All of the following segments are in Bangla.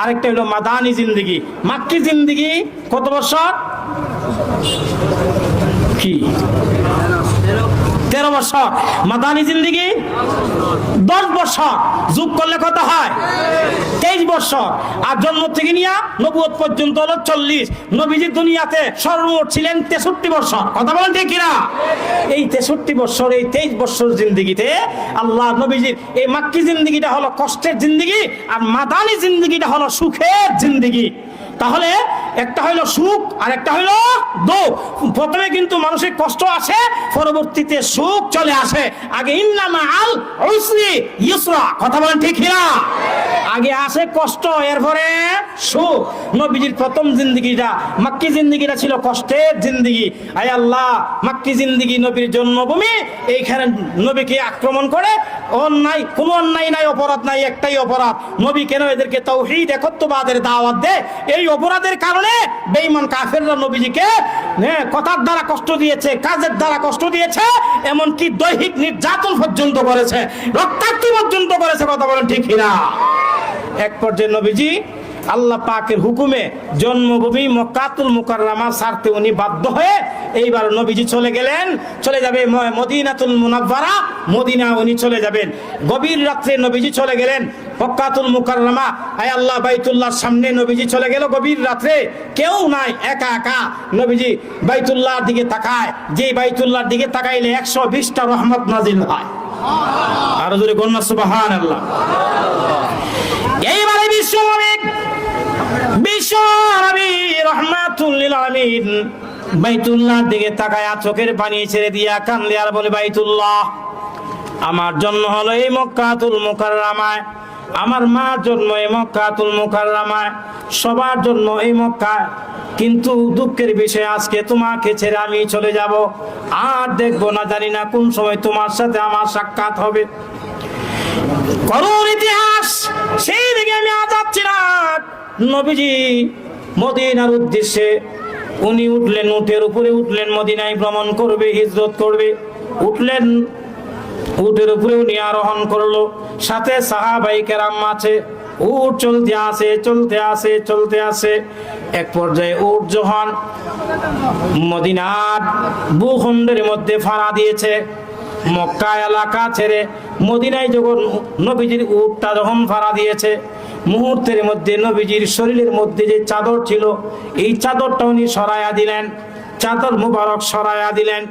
আরেকটা হলো মাদানী জিন্দেগি। মাক্কি জিন্দেগি কত বছর? কি 13 বছর। মাদানী জিন্দেগি 10 বছর। যোগ করলে কত হয়? 23 বছর। আর জন্ম থেকে নিয়ে নবুয়ত পর্যন্ত হলো 40। নবীজি দুনিয়াতে সর্বমোট ছিলেন 63 বছর। কথা বলেন ঠিক কিনা? এই 63 বছর, এই 23 বছর জিন্দেগিতে আল্লাহ নবীজির এই মাক্কি জিন্দেগিটা হলো কষ্টের জিন্দেগি, আর মাদানী জিন্দেগিটা হলো সুখের জিন্দেগি। তাহলে একটা হইলো সুখ আর একটা হইলো দুঃখ। প্রথমে কিন্তু মানুষের কষ্ট আসে, পরবর্তীতে সুখ চলে আসে। আগে ইন্না মাআল উসরি ইউসরা। কথা বলেন ঠিক কিনা? আগে আসে কষ্ট, এরপরে সুখ। নবীজির প্রথম জিন্দেগিটা মাক্কি জিন্দেগিটা ছিল কষ্টের জিন্দেগি। আয় আল্লাহ, মাক্কি জিন্দেগি নবীর জন্মভূমি, এইখানে নবীকে আক্রমণ করে অন্যায়, কোনো অন্যায় নাই, অপরাধ নাই, একটাই অপরাধ। নবী কেন এদেরকে তাওহীদ একত্ববাদের দাওয়াত দেয়? এই অপরাধের কারণে বেঈমান কাফেররা নবীজিকে কথার দ্বারা কষ্ট দিয়েছে, কাজের দ্বারা কষ্ট দিয়েছে, এমনকি দৈহিক নির্যাতন পর্যন্ত করেছে, রক্তাক্ত পর্যন্ত করেছে। কথা বলেন ঠিক কিনা? এক পর্যায়ে নবীজি আল্লাহ পাকের হুকুমে জন্মভূমি মক্কাতুল মুকাররমা ছাড়তে উনি বাধ্য হয়ে এইবার নবীজি চলে গেলেন, চলে যাবে মদিনাতুল মুনাওয়ারা, মদিনা উনি চলে যাবেন। গভীর রাত্রে নবীজি চলে গেলেন মক্কাতুল মুকাররমা। আয় আল্লাহ, বাইতুল্লাহর সামনে নবীজি চলে গেল গভীর রাত্রে, কেউ নাই, একা একা। নবীজি বাইতুল্লাহর দিকে তাকায়, যে বাইতুল্লাহর দিকে তাকাইলে 120টা রহমত নাজিল হয়। আর জোরে কন্যা সুবহানাল্লাহ। এইবারে বিশ্বনবী রাহমাতুল লিল আলামিন বাইতুল্লাহর দিকে তাকায়া চোখের পানি ছেড়ে দিয়া কান্দে আর বলে, বাইতুল্লাহ, আমার জন্ম হলো এই মক্কাতুল মুকাররমায়, আমার মার জন্ম এই মক্কাতুল মুকাররমায়, সবার জন্য এই মক্কায়। কিন্তু দুঃখের বিষয়, আজকে তোমাকে ছেড়ে আমি চলে যাব, আর দেখবো না, জানি না কোন সময় তোমার সাথে আমার সাক্ষাৎ হবে। করুণ ইতিহাস, সেই দিকে আমি যাচ্ছিলাম। নবীজি মদিনার উদ্দেশ্যে উনি উঠলেন, উটের উপরে উঠলেন, মদিনায় ভ্রমণ করবে, হিজরত করবে। উঠলেন উটের উপরে উনি আরোহণ করলো, সাথে সাহাবায়ে কেরাম আছে। উট চলতে আসে, চলতে আসে, চলতে আসে। এক পর্যায়ে উট যখন মদিনার ভূখণ্ডের মধ্যে ফাড়া দিয়েছে, মক্কা এলাকা ছেড়ে মদিনায় যখন নবীজির উটটা যখন ফাড়া দিয়েছে, মুহূর্তের মধ্যে নবীজির শরীরের মধ্যে যে চাদর ছিল, এই চাদরটা উনি সরাইয়া দিলেন, চাদর মুবারক সরাইয়া দিলেন।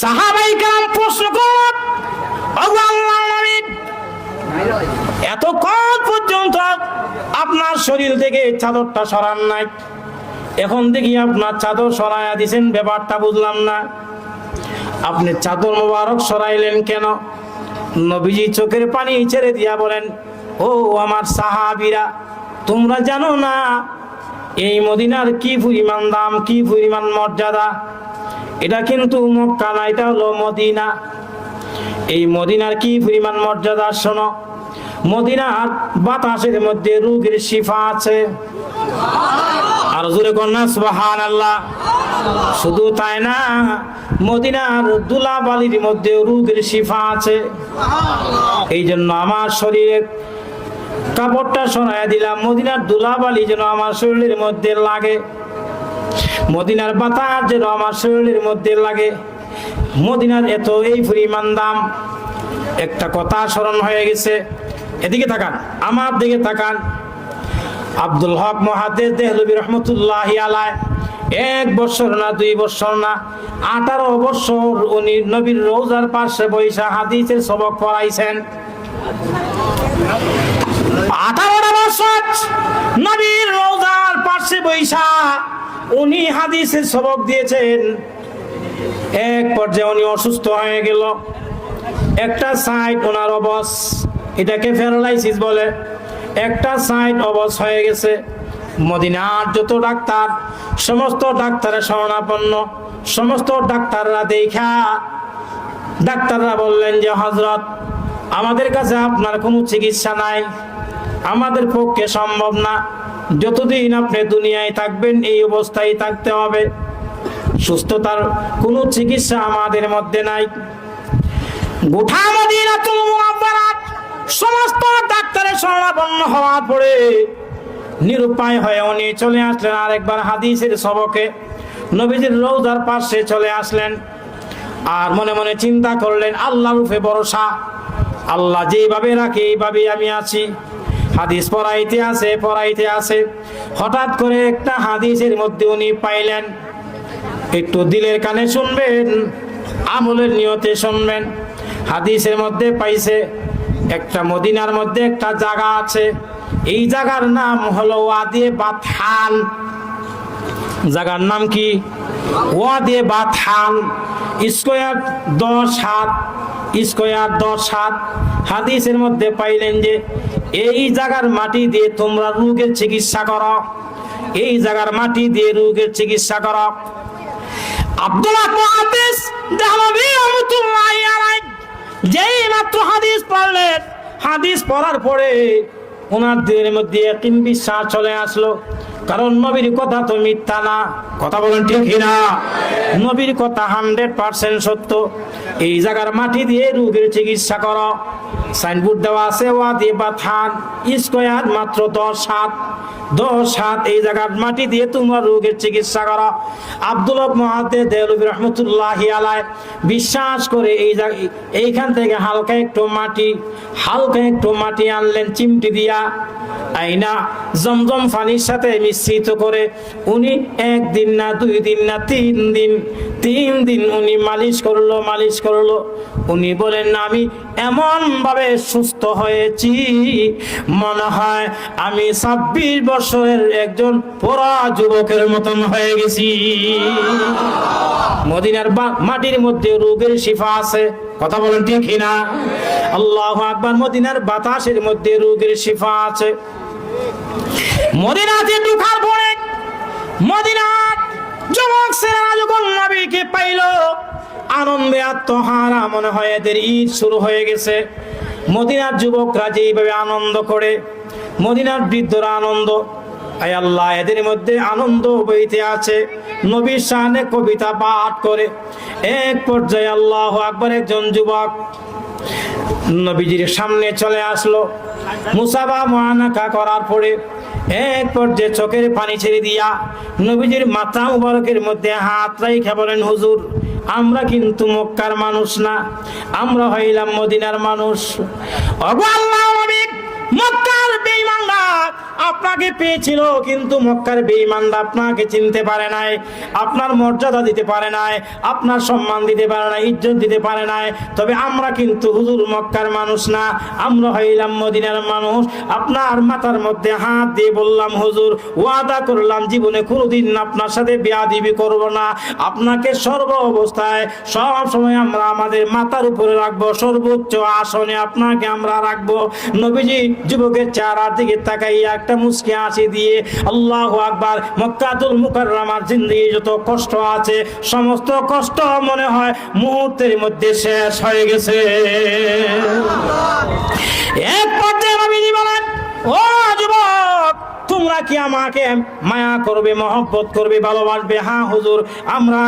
সাহাবায়ে কেরাম প্রশ্ন করলেন, ওগো আল্লাহর নবী, এতক্ষণ পর্যন্ত আপনার শরীর থেকে চাদরটা সরান নাই, এখন দেখি আপনার চাদর সরাইয়া দিয়েছেন, ব্যাপারটা বুঝলাম না। আপনি চাদর মুবারক সরাইলেন কেন? নবীজি চোখের পানি ছেড়ে দিয়া বলেন, ও আমার সাহাবীরা, তোমরা জানো না এই মদিনার কি পরিমাণ দাম, কি পরিমাণ মর্যাদা? এটা কিন্তু মক্কা না, এটা হলো মদিনা। এই মদিনার কি পরিমাণ মর্যাদা শোনো। মদিনার বাতাসের মধ্যে রোগের শিফা আছে। আর জোরে কন্যা সুবহানাল্লাহ। শুধু তাই না, মদিনার ধুলাবালির মধ্যে রোগের শিফা আছে। এই জন্য আমার শরীরের কাপড়টা সরাইয়া দিলাম, মদিনার ধুলাবালি যেন আমার শরীরের মধ্যে লাগে, মদিনার বাতাস যেন আমার শরীরের মধ্যে লাগে। মদিনার এত এই পরিমাণ দাম। একটা কথা স্মরণ হয়ে গেছে, এদিকে তাকান, আমার দিকে তাকান। আব্দুল হক মুহাদ্দিস দেহলভী রহমতুল্লাহি আলাইহি 1 বছর না 2 বছর না 18 বছর উনি নবীর রওজার পাশে বৈশা হাদিসের সবক পড়াইছেন। 18 বছর নবীর রওজার পাশে বৈশা উনি হাদিসের সবক দিয়েছেন। এক পর্যায়ে উনি অসুস্থ হয়ে গেল, একটা সাইড ওনার অবশ, এটাকে প্যারালাইসিস বলে, একটা সাইড অবশ হয়ে গেছে। মদিনার যত ডাক্তার, সমস্ত ডাক্তারের শরণাপন্ন, সমস্ত ডাক্তাররা দেখা ডাক্তাররা বললেন যে হযরত, আমাদের কাছে আপনার কোনো চিকিৎসা নাই, আমাদের পক্ষে সম্ভব না, যতদিন আপনি দুনিয়ায় থাকবেন এই অবস্থায় থাকতে হবে, সুস্থতার কোনো চিকিৎসা আমাদের মধ্যে নাই। গোটা মদিনাতুল মুনাওয়ারা সমস্ত ডাক্তার অন্তরে শরণাপন্ন হওয়ার পরে নিরুপায় হয়ে উনি চলে আসলেন আরেকবার হাদিসের সবকে। নবীজির রওজার পাশে চলে আসলেন আর মনে মনে চিন্তা করলেন, আল্লাহর উপরে ভরসা, আল্লাহ যেভাবে রাখে এইভাবেই আমি আছি। হাদিস পড়াইতে আছে হঠাৎ করে একটা হাদিসের মধ্যে উনি পাইলেন, একটু দিলের কানে শুনবেন, আমলের নিয়তে শুনবেন। হাদিসের মধ্যে পাইছে একটা মদিনার মধ্যে একটা জায়গা আছে, এই জায়গার নাম হলো ওয়াদি বাথান। জায়গার নাম কি? ওয়াদি বাথান। স্কয়ার 10 হাত, স্কয়ার 10 হাত। হাদিসের মধ্যে পাইলেন যে এই জায়গার মাটি দিয়ে তোমরা রোগের চিকিৎসা করো, এই জায়গার মাটি দিয়ে রোগের চিকিৎসা করো। আব্দুল্লাহ মুহাদ্দিস দেহলভী রাহমাতুল্লাহি আলাইহি যেই মাত্র হাদিস পড়লেন, হাদিস পড়ার পরে ওনার দিলের মধ্যে ইয়াকিন বিশ্বাস চলে আসলো, কারণ নবীর কথা তো মিথ্যা না। কথা বলেন ঠিক না? নবীর কথা 100% সত্য। এই জায়গার মাটি দিয়ে রোগের চিকিৎসা করো। সাইনবোর্ড দেওয়া আছে ওয়াদি বাথান, স্কয়ার মাত্র 10 হাত, 10 হাত। এই জায়গার মাটি দিয়ে তোমরা রোগের চিকিৎসা করো। আব্দুল্লাহ মুহাদ্দিস দেহলভী রাহমাতুল্লাহি আলাইহি বিশ্বাস করে এইখান থেকে হালকা একটু মাটি আনলেন চিমটি দিয়া, আইনা জমজম পানির সাথে মিশ্রিত করে উনি 1 দিন না 2 দিন না 3 দিন উনি মালিশ করলো। উনি বলেন না, আমি এমন ভাবে সুস্থ হয়েছি মনে হয় আমি 26 বছরের একজন পোড়া যুবকের মতন হয়ে গেছি। মদিনার মাটির মধ্যে রোগের শিফা আছে। কথা বলেন ঠিক না? আল্লাহু আকবার। মদিনার বাতাসের মধ্যে রোগের শিফা আছে। মদিনাতে ঢোকার পরে মদিনার যুবক ছেলেরা যখন নবীকে পাইল, আনন্দে আত্মহারা, মনে হয় এদের ঈদ শুরু হয়ে গেছে। মদিনার যুবকরা যেভাবে আনন্দ করে, মদিনার বৃদ্ধরা আনন্দ, আয় আল্লাহ এদের মধ্যে আনন্দ বইতে আছে। নবীর শানে কবিতা পাঠ করে এক পর্যায়ে আল্লাহু আকবার একজন যুবক নবীজির সামনে চলে আসলো। মুসাফা মুআনাকা করার পরে এক পর্যায়ে চোখের পানি ছেড়ে দিয়া নবীজির মাথা মুবারকের মধ্যে হাত রাইখা বলেন, হুজুর আমরা কিন্তু মক্কার মানুষ না, আমরা হইলাম মদিনার মানুষ। ওগো আল্লাহর নবী, মক্কার বেঈমানরা আপনাকে পেয়েছিল, কিন্তু মক্কার বেঈমানরা আপনাকে চিনতে পারে নাই, আপনার মর্যাদা দিতে পারে নাই, আপনার সম্মান দিতে পারে নাই, ইজ্জত দিতে পারে নাই। তবে আমরা কিন্তু হুজুর মক্কার মানুষ না, আমরা হইলাম মদিনার মানুষ। আপনার মাথার মধ্যে হাত দিয়ে বললাম, হুজুর ওয়াদা করলাম জীবনে কোনোদিন আপনার সাথে বেয়াদবি করব না, আপনাকে সর্ব অবস্থায় সব সময় আমরা আমাদের মাথার উপরে রাখবো, সর্বোচ্চ আসনে আপনাকে আমরা রাখবো। নবীজি যুবকের চেহারার দিকে তাকাইয়া একটা মুস্কি হাসি দিয়ে আল্লাহু আকবার, মক্কাতুল মুকাররমার জিন্দেগি যত কষ্ট আছে সমস্ত কষ্ট মনে হয় মুহূর্তের মধ্যে শেষ হয়ে গেছে। এক পর্যায়ে নবীজি বলেন, ও যুবক তোমরা কি আমাকে মায়া করবে, মহব্বত করবে, ভালোবাসবে? হ্যাঁ হুজুর, আমরা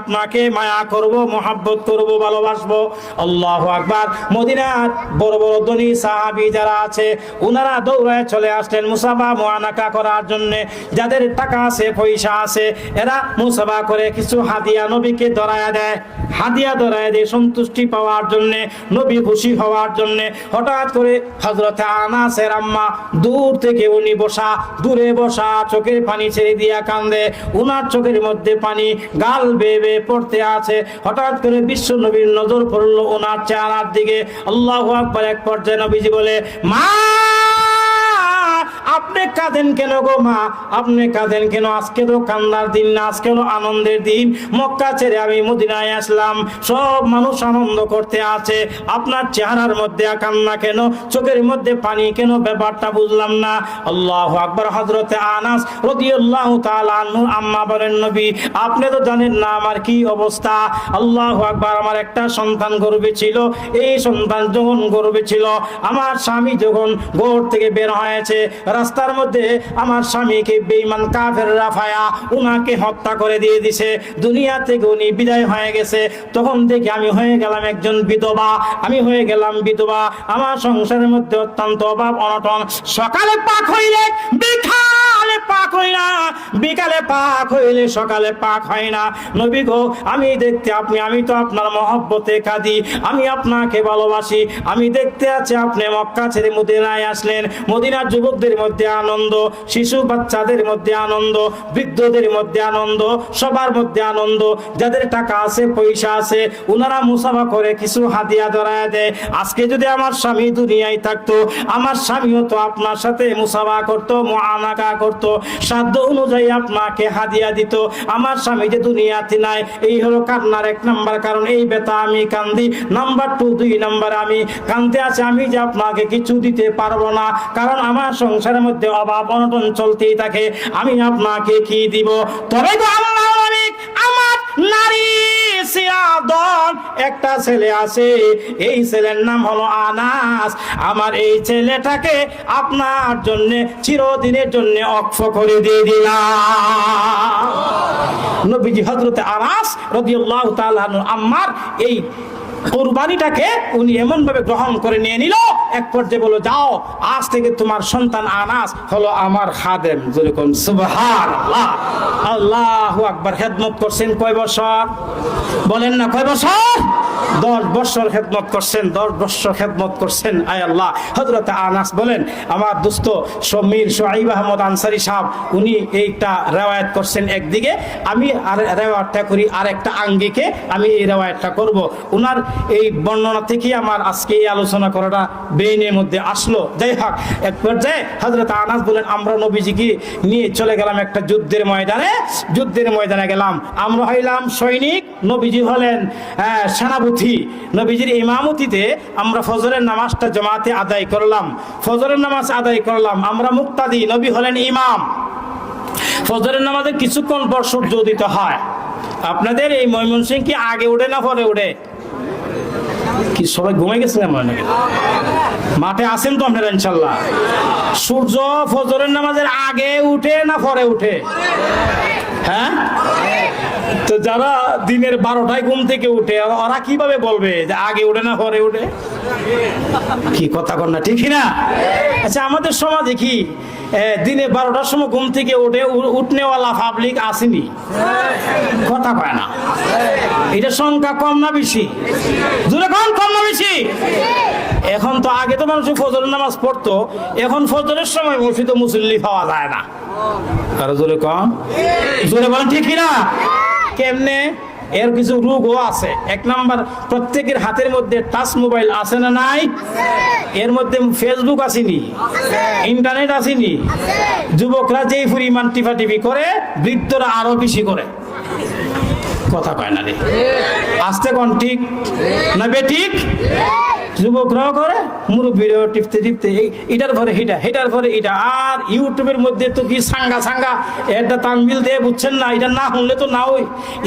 আপনাকে মায়া করব, মহব্বত করব, ভালোবাসবো। আল্লাহু আকবার। মদিনার বড় বড় ধনী সাহাবী যারা আছে ওনারা দৌড়ায় চলে আসলেন মুসাফা মুআনাকা করার জন্য। যাদের টাকা আছে পয়সা আছে এরা মুসাফা করে কিছু হাদিয়া নবীকে ধরায়া দেয়, সন্তুষ্টি পাওয়ার জন্য, নবী খুশি হওয়ার জন্য। হঠাৎ করে হযরত আনাসের আম্মা দূর থেকে উনি দূরে বসা চোখের পানি ছেড়ে দিয়া কান্দে, উনার চোখের মধ্যে পানি গাল বেয়ে পড়তে আছে। হঠাৎ করে বিশ্ব নবীর নজর পড়লো ওনার চেহারার দিকে। আল্লাহু আকবার। এক পর্যায়ে নবীজি বলে, মা আপনি কাঁদেন কেন গো মা, আপনি কাঁদেন কেন? আজকে তো কান্নার দিন না, আজকে হলো আনন্দের দিন। মক্কা ছেড়ে আমি মদিনায় আসলাম, সব মানুষ আনন্দ করতে আছে, আপনার চেহারার মধ্যে কান্না কেন, চোখের মধ্যে পানি কেন? ব্যাপারটা বুঝলাম না। আল্লাহু আকবার। হযরতে আনাস রাদিয়াল্লাহু তাআলা আনহু আম্মা বলেন, নবী আপনি তো জানেন না আমার কি অবস্থা। আল্লাহু আকবার। আমার একটা সন্তান গর্ভে ছিল, এই সন্তান যখন গর্ভে ছিল আমার স্বামী যখন ঘর থেকে বের হয়েছে রাস্তার মধ্যে আমার স্বামীকে বেঈমান কাফেররা ফায়া উনাকে হত্যা করে দিয়ে দিছে, দুনিয়া থেকে উনি বিদায় হয়ে গেছে। তখন থেকে আমি হয়ে গেলাম একজন বিধবা, আমি হয়ে গেলাম বিধবা। আমার সংসারের মধ্যে অত্যন্ত অভাব অনটন। সকালে পাক হইলে বিকালে পাক হয় না, বিকালে পাক হইলে সকালে পাক হয় না। নবী গো, আমি দেখতে আপনি, আমি তো আপনার মহব্বতে কাঁদি, আমি আপনাকে ভালোবাসি। আমি দেখতে আছি আপনি মক্কা ছেড়ে মদিনায় আসলেন। মদিনার যুবকদের মধ্যে আনন্দ, শিশু বাচ্চাদের মধ্যে আনন্দ, বৃদ্ধদের মধ্যে আনন্দ, সবার মধ্যে আনন্দ। যাদের টাকা আছে পয়সা আছে ওনারা মুসাফা করে কিছু হাদিয়া ধরায় দেয়। আজকে যদি আমার স্বামী দুনিয়ায় থাকতো, আমার স্বামীও তো আপনার সাথে মুসাফা করতো, মুআনাকা করতো, সাধ্য অনুযায়ী আপনাকে হাদিয়া দিত। আমার স্বামী যে দুনিয়াতে নাই, এই হলো কান্নার এক নাম্বার কারণ। এই ব্যথা আমি কান্দি। নাম্বার 2, 2 নাম্বার আমি কান্দতে আছে আমি যে আপনাকে কিছু দিতে পারবো না, কারণ আমার সংসারের মধ্যে অভাব অনটন চলতেই থাকে। আমি আপনাকে কি দিব? তবে তো আল্লাহ আমার নারী সিয়াদন একটা ছেলে আছে, এই ছেলের নাম হলো আনাস। আমার এই ছেলেটাকে আপনার জন্য চিরদিনের জন্য অক্ষ করে দিয়ে দিলাম। নবীজি হযরতে আনাস রাদিয়াল্লাহু তাআলা আনহু আম্মার এই কুরবানিটাকে উনি এমন ভাবে গ্রহণ করে নিয়ে নিল, এক পর্যায়ে বলো, যাও আজ থেকে তোমার সন্তান আনাস হলো আমার খাদেম। যেরকম সুবহানাল্লাহ, আল্লাহু আকবার। খেদমত করছেন কয় বছর? বলেন না কয় বছর? 10 বছর খেদমত করছেন, 10 বছর খেদমত করছেন। আয় আল্লাহ। হযরত আনাস বলেন, আমার দোস্ত সমীর শুআইব আহমদ আনসারী সাহেব উনি এইটা রিওয়ায়াত করছেন একদিকে, আমি আর রিওয়ায়াতটা করি আরেকটা আঙ্গিকে, আমি এই রিওয়ায়াতটা করব। উনার এই বর্ণনা থেকে আমার আজকে এই আলোচনা করাটা ব্রেনের মধ্যে আসলো। যাই হোক, এক পর্যায়ে হযরত আনাস বলেন, আমরা নবীজিকে নিয়ে চলে গেলাম একটা যুদ্ধের ময়দানে। যুদ্ধের ময়দানে গেলাম, আমরা হইলাম সৈনিক, নবীজি হলেন সেনাপতি। নবীজির ইমামতিতে আমরা ফজরের নামাজটা জামাতে আদায় করলাম। ফজরের নামাজ আদায় করলাম, আমরা মুক্তাদি, নবী হলেন ইমাম। ফজরের নামাজে কিছুক্ষণ পর সূর্য উদিত হয়। আপনাদের এই ময়মনসিংহ কি আগে উঠে না পরে উঠে? কি সবাই ঘুমাই গেছেন? মাঠে আছেন তো আপনারা ইনশাল্লাহ? সূর্য ফজরের নামাজের আগে উঠে না পরে উঠে? হ্যাঁ, তো যারা দিনের 12টায় ঘুম থেকে উঠে ওরা কিভাবে বলবে যে আগে উঠে না পরে উঠে? কি কথা কর না, ঠিক না? আচ্ছা, আমাদের সমাজে কি দিনে 12টার সময় ঘুম থেকে উঠে উঠনেওয়ালা পাবলিক আসেনি? কথা কয় না। এটা সংখ্যা কম না বেশি? জোরে কম না বেশি? এখন তো আগে তো মানুষ ফজরের নামাজ পড়তো, এখন ফজরের সময় মসজিদে মুসল্লি পাওয়া যায় না। কারো জোরে কম, জোরে বলেন ঠিক না? কেমনে? এর কিছু রোগও আছে। এক নাম্বার, প্রত্যেকের হাতের মধ্যে টাচ মোবাইল আছে না নাই? এর মধ্যে ফেসবুক আসেনি, ইন্টারনেট আসেনি। যুবকরা যেই পরিমাণ টিপাটিপি করে, বৃদ্ধরা আরো বেশি করে। কথা কয় না রে, আসতে কোন ঠিক না বেঠিক? যুবকরাও করে, মুরব্বীরাও টিপতে টিপতে এটার পরে এটা, হেটার পরে এটা। আর ইউটিউবের মধ্যে তো কি সাঙ্গা এটা তানবিল দিয়ে বুঝছেন না, এটা না শুনলে তো না ওই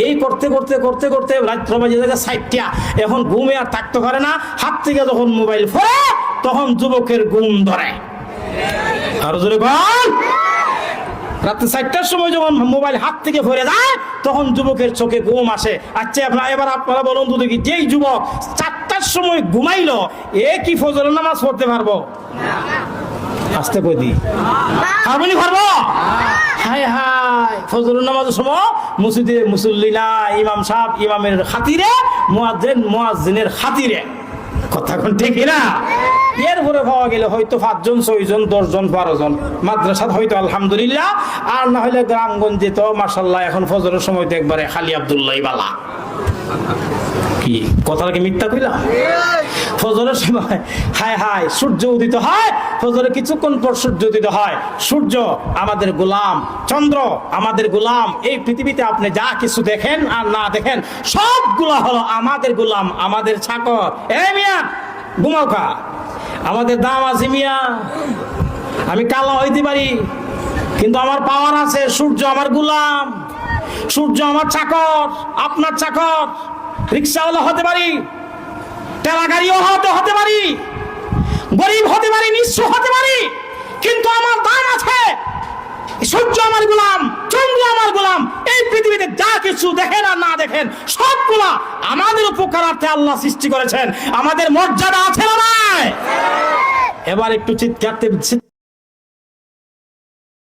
এই করতে করতে করতে করতে রাত্র বাজে জায়গা 60টা। এখন ঘুমে আর থাকতে পারে না, হাত থেকে যখন মোবাইল ফোরে তখন যুবকের ঘুম ধরে। আর জোরে বল, রাত্রে 4টার সময় যখন মোবাইল হাত থেকে ভরে যায় তখন যুবকের চোখে ঘুম আসে। আচ্ছা, এবার আপনারা বলুন তো দেখি, যেই যুবক 4টার সময় ঘুমাইলো, এ কি ফজরের নামাজ পড়তে পারবো? আসতে কই দি আপনি পারবো? হায় হায়, ফজরের নামাজের সময় মসজিদে মুসল্লি না, ইমাম সাহেব ইমামের খাতিরে, মুয়াজ্জিনের খাতিরে। কথা কোন ঠিক না? এরপরে পাওয়া গেলে হয়তো 5 জন 6 জন 10 জন 12 জন মাদ্রাসা হয়তো আলহামদুলিল্লাহ, আর না হলে গ্রামগঞ্জে তো মাশাআল্লাহ এখন ফজরের সময় তো একবারে খালি আব্দুল্লাহ বালা। কি কথাটা কি মিথ্যা কইলাম? ফজরের সময় হায় হায় সূর্য উদিত হয়, ফজরে কিছুক্ষণ পর সূর্য উদিত হয়। সূর্য আমাদের গোলাম, চন্দ্র আমাদের গোলাম। এই পৃথিবীতে আপনি যা কিছু দেখেন আর না দেখেন সবগুলা হলো আমাদের গোলাম, আমাদের চাকর। এই মিয়া ঘুমাও কা, আমাদের দাম আছে মিয়া। আমি কালো হইতে পারি কিন্তু আমার পাওয়ার আছে। সূর্য আমার গোলাম, সূর্য আমার চাকর, আপনার চাকর। রিক্সাওয়ালা হতে পারি, টেলা গাড়িও হতে পারি, গরিব হতে পারি, নিঃস্ব হতে পারি, কিন্তু আমার দাম আছে। সূর্য আমার গোলাম, চন্দ্র আমার গোলাম, এই পৃথিবীতে যা কিছু দেখেন আর না দেখেন সবগুলা আমাদের উপকারার্থে আল্লাহ সৃষ্টি করেছেন। আমাদের মর্যাদা আছে না নাই? এবার একটু চিৎকার